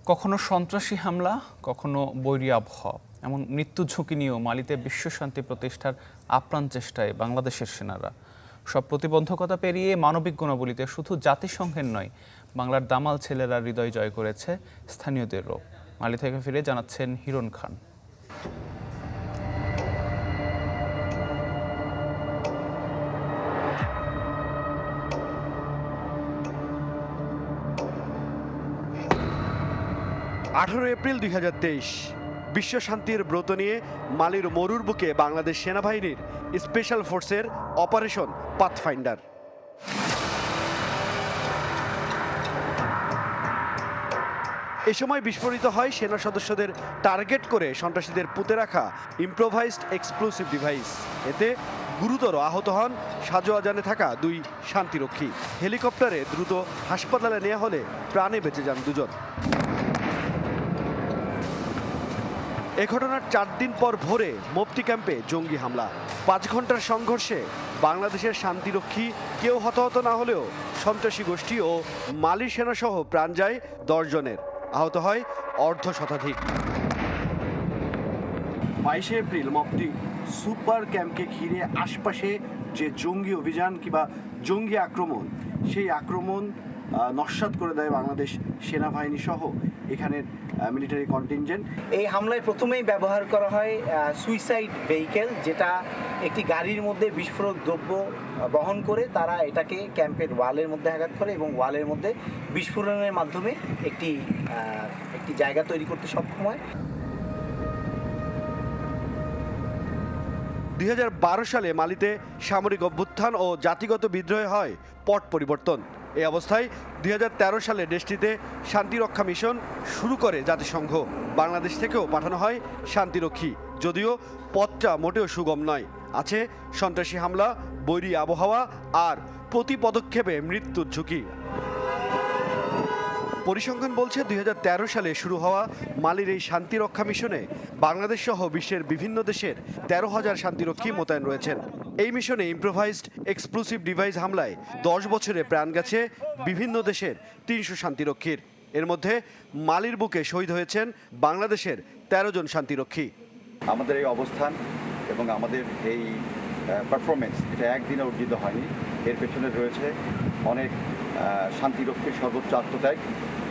কখনো সন্ত্রাসী হামলা, কখনো বৈরী আবহাওয়া, এমন মৃত্যু ঝুঁকি নিয়েও মালিতে বিশ্বশান্তি প্রতিষ্ঠার আপ্রাণ চেষ্টায় বাংলাদেশের সেনারা সব প্রতিবন্ধকতা পেরিয়ে মানবিক গুণাবলীতে শুধু জাতিসংঘের নয়, বাংলার দামাল ছেলেরা হৃদয় জয় করেছে স্থানীয়দেরও। মালি থেকে ফিরে জানাচ্ছেন হিরণ খান। এপ্রিল 2023 বিশ্ব শান্তির ব্রত নিয়ে মালির মরুর বুকে বাংলাদেশ সেনাবাহিনীর স্পেশাল ফোর্সের অপারেশন পাথফাইন্ডার। এ সময় বিস্ফোরিত হয় সেনা সদস্যদের টার্গেট করে সন্ত্রাসীদের পুঁতে রাখা ইম্প্রোভাইজড এক্সপ্লোসিভ ডিভাইস। এতে গুরুতর আহত হন সাজোয়াজানে থাকা দুই শান্তিরক্ষী। হেলিকপ্টারে দ্রুত হাসপাতালে নেওয়া হলে প্রাণে বেঁচে যান দুজন। এ ঘটনার 4 দিন পর ভোরে মোপ্তি ক্যাম্পে জঙ্গি হামলা। 5 ঘন্টার সংঘর্ষে বাংলাদেশের শান্তিরক্ষী কেউ হতাহত না হলেও সন্ত্রাসী গোষ্ঠী ও মালি সেনাসহ প্রাণ যায় 10 জনের, আহত হয় অর্ধশতাধিক। 22 এপ্রিল মোপ্তি সুপার ক্যাম্পকে ঘিরে আশপাশে যে জঙ্গি অভিযান কিংবা জঙ্গি আক্রমণ, সেই আক্রমণ নস্যাৎ করে দেয় বাংলাদেশ সেনাবাহিনী সহ এখানের মিলিটারি কন্টিনজেন্ট। এই হামলায় প্রথমেই ব্যবহার করা হয় সুইসাইড ভেহিকেল, যেটা একটি গাড়ির মধ্যে বিস্ফোরক দ্রব্য বহন করে তারা এটাকে ক্যাম্পের ওয়ালের মধ্যে আঘাত করে এবং ওয়ালের মধ্যে বিস্ফোরণের মাধ্যমে একটি জায়গা তৈরি করতে সক্ষম হয়। 2012 সালে মালিতে সামরিক অভ্যুত্থান ও জাতিগত বিদ্রোহে হয় পট পরিবর্তন। এই অবস্থায় 2013 সালে দেশটিতে শান্তিরক্ষা মিশন শুরু করে জাতিসংঘ। বাংলাদেশ থেকেও পাঠানো হয় শান্তিরক্ষী, যদিও পথটা মোটেও সুগম নয়। আছে সন্ত্রাসী হামলা, বৈরী আবহাওয়া আর প্রতি পদক্ষেপে মৃত্যুর ঝুঁকি। পরিসংখ্যান বলছে 2013 সালে শুরু হওয়া মালির এই শান্তিরক্ষা মিশনে বাংলাদেশ সহ বিশ্বের বিভিন্ন দেশের 13,000 শান্তিরক্ষী মোতায়েন রয়েছেন। এই মিশনে ইম্প্রোভাইজড এক্সপ্লোসিভ ডিভাইস হামলায় 10 বছরে প্রাণ গেছে বিভিন্ন দেশের 300 শান্তিরক্ষীর। এর মধ্যে মালির বুকে শহীদ হয়েছেন বাংলাদেশের 13 জন শান্তিরক্ষী। আমাদের এই অবস্থান এবং আমাদের এই পারফরমেন্স এটা একদিনে অর্জিত হয়নি। এর পেছনে রয়েছে অনেক শান্তিরক্ষীর সর্বোচ্চ আত্মত্যাগ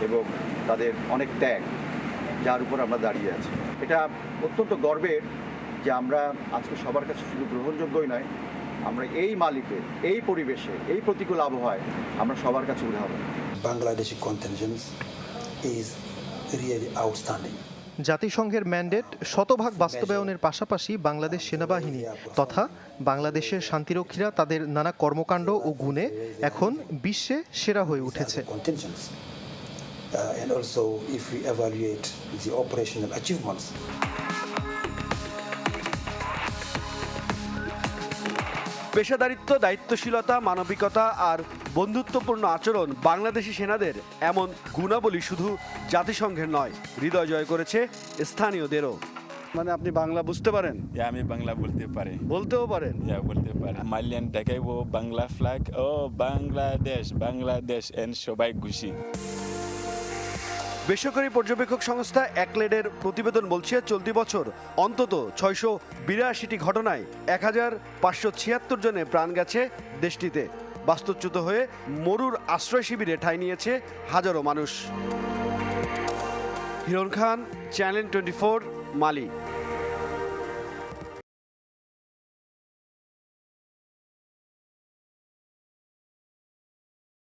এবং তাদের অনেক ত্যাগ, যার উপর আমরা দাঁড়িয়ে আছি। এটা অত্যন্ত গর্বের যে আমরা আজকে সবার কাছে শুধু গ্রহণযোগ্যই নয়, আমরা এই মালিকে, এই পরিবেশে, এই প্রতিকূল আবহাওয়ায় আমরা সবার কাছে উদাহরণ। Bangladeshi contingent is really outstanding. জাতিসংঘের ম্যান্ডেট শতভাগ বাস্তবায়নের পাশাপাশি বাংলাদেশ সেনাবাহিনী তথা বাংলাদেশের শান্তিরক্ষীরা তাদের নানা কর্মকাণ্ড ও গুণে এখন বিশ্বে সেরা হয়ে উঠেছে। পেশাদারিত্ব, দায়িত্বশীলতা, মানবিকতা আর বন্ধুত্বপূর্ণ আচরণ বাংলাদেশি সেনাদের এমন গুণাবলী শুধু জাতিসংঘের নয়, হৃদয় জয় করেছে স্থানীয়দেরও। মানে আপনি বাংলা বুঝতে পারেন? আমি বাংলা বলতে পারি, বলতেও পারেন? বলতে পারি। মালিয়ান দেখাইবো বাংলা ফ্ল্যাগ, ও বাংলাদেশ বাংলাদেশ, এন্ড সবাই খুশি। বেসরকারি পর্যবেক্ষক সংস্থা অ্যাকলেডের প্রতিবেদন বলছে চলতি বছর অন্তত 682টি ঘটনায় 1576 জনের প্রাণ গেছে দেশটিতে। বাস্তুচ্যুত হয়ে মরুর আশ্রয় শিবিরে ঠাঁই নিয়েছে হাজারো মানুষ। হিরণ খান, চ্যানেল 24, মালি।